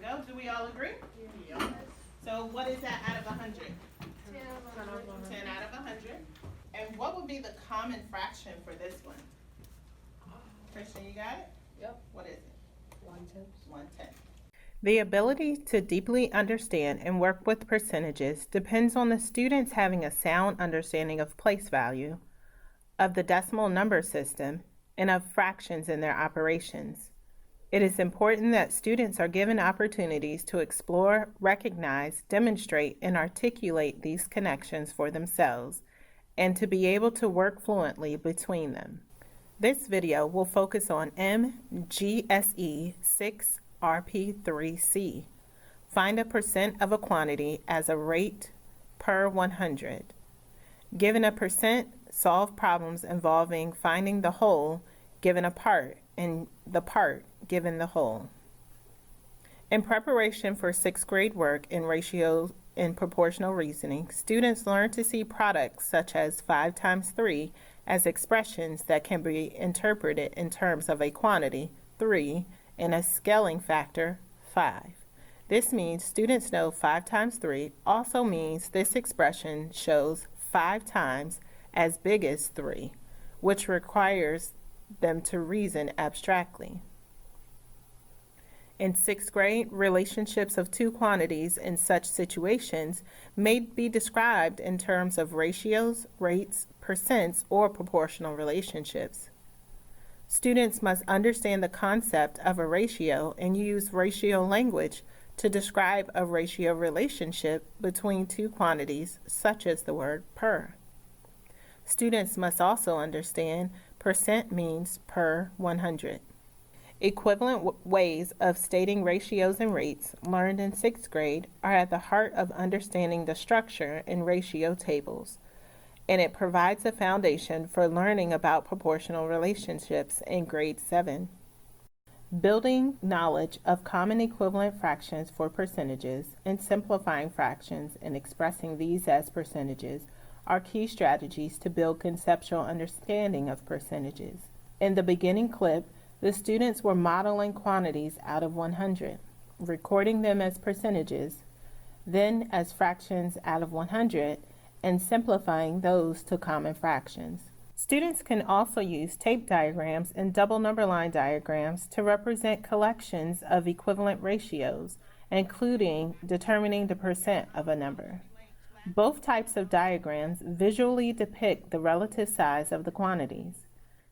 go. Do we all agree? Yes. So what is that out of 100? 10 out of 100. And what would be the common fraction for this one? Christian, you got it? Yep. What is it? 1/10. 1/10. The ability to deeply understand and work with percentages depends on the students having a sound understanding of place value, of the decimal number system, and of fractions in their operations. It is important that students are given opportunities to explore, recognize, demonstrate, and articulate these connections for themselves, and to be able to work fluently between them. This video will focus on MGSE6 RP3C. Find a percent of a quantity as a rate per 100. Given a percent, solve problems involving finding the whole given a part and the part given the whole. In preparation for 6th grade work in ratio and proportional reasoning, students learn to see products such as 5 times 3 as expressions that can be interpreted in terms of a quantity, 3, and a scaling factor, 5. This means students know 5 times 3 also means this expression shows 5 times as big as 3, which requires them to reason abstractly. In 6th grade, relationships of two quantities in such situations may be described in terms of ratios, rates, percents, or proportional relationships. Students must understand the concept of a ratio and use ratio language to describe a ratio relationship between two quantities, such as the word per. Students must also understand percent means per 100. Equivalent ways of stating ratios and rates learned in 6th grade are at the heart of understanding the structure in ratio tables, and it provides a foundation for learning about proportional relationships in grade 7. Building knowledge of common equivalent fractions for percentages and simplifying fractions and expressing these as percentages are key strategies to build conceptual understanding of percentages. In the beginning clip, the students were modeling quantities out of 100, recording them as percentages, then as fractions out of 100, and simplifying those to common fractions. Students can also use tape diagrams and double number line diagrams to represent collections of equivalent ratios, including determining the percent of a number. Both types of diagrams visually depict the relative size of the quantities.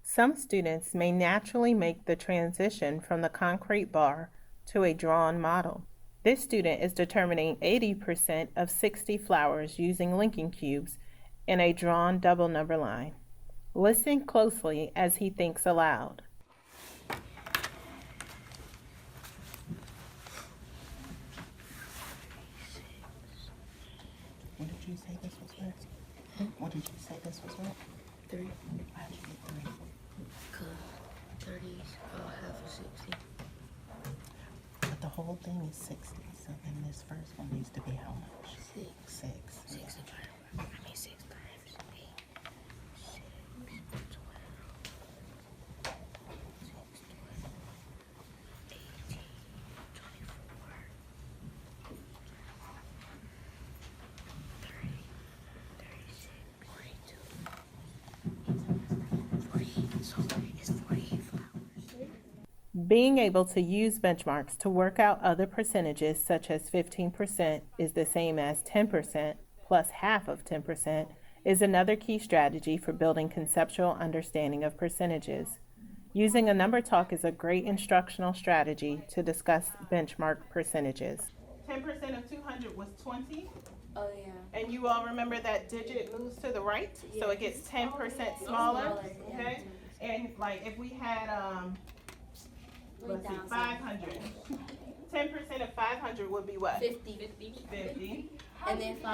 Some students may naturally make the transition from the concrete bar to a drawn model. This student is determining 80% of 60 flowers using linking cubes in a drawn double number line. Listen closely as he thinks aloud. What did you say this was worth? What did you say this was worth? 3. How'd you get 3? Because 30 is half of 60. But the whole thing is 60, so then this first one needs to be how much? 6. 6. 6 times 6 times 8. 6, 12. 6, 12. 18, 24. 30, 36, 42. 40. So it's 48 flowers. Being able to use benchmarks to work out other percentages, such as 15% is the same as 10% plus half of 10%, is another key strategy for building conceptual understanding of percentages. Using a number talk is a great instructional strategy to discuss benchmark percentages. 10% of 200 was 20. Oh, yeah. And you all remember that digit moves to the right, so it gets 10% smaller, okay? And like if we had, let's see, 500. 10% of 500 would be what? 50. 50. And then 10% of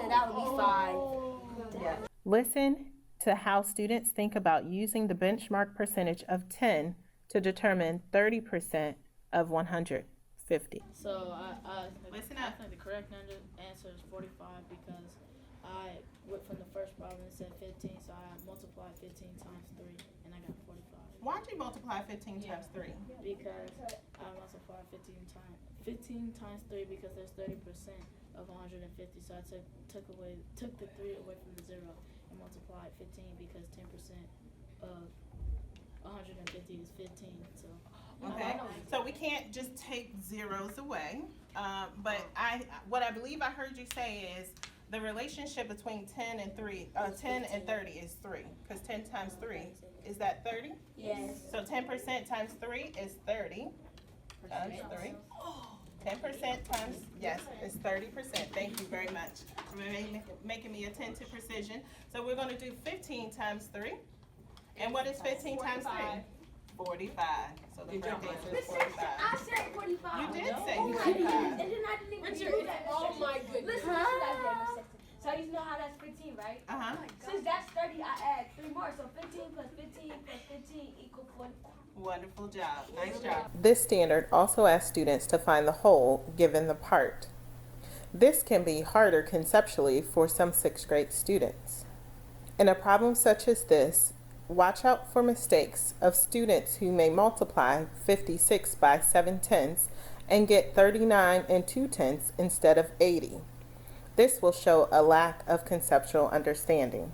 that would be 5. Yeah. Listen to how students think about using the benchmark percentage of 10 to determine 30% of 150. So Listen I up. think the correct answer is 45 because I went from the first problem and said 15, so I multiplied 15 times 3 and I got 45. Why'd you multiply 15 times 3? Because I multiplied 15 times 15 times 3 because there's 30% of 150. So I took the 3 away from the 0 and multiplied 15 because 10% of 150 is 15. So Okay, so we can't just take zeros away, but what I believe I heard you say is the relationship between 10 and 30 is 3, because 10 times 3, is that 30? Yes. So 10% times 3 is 30, times 3. 10% times, yes, is 30%. Thank you very much for making me attend to precision. So we're gonna do 15 times 3. And what is 15 times 3? 45. So the correct answer is 45. I said 45. You did say Oh my 45. goodness. And then I didn't even do that. Oh my goodness. Listen, what I did, Miss Sexton. So you know how that's 15, right? Uh-huh. Since that's 30, I add 3 more. So 15 plus 15 plus 15 equals 45. Wonderful job. Nice job. This standard also asks students to find the whole given the part. This can be harder conceptually for some 6th grade students. In a problem such as this, watch out for mistakes of students who may multiply 56 by 7/10 and get 39 and 2/10 instead of 80. This will show a lack of conceptual understanding.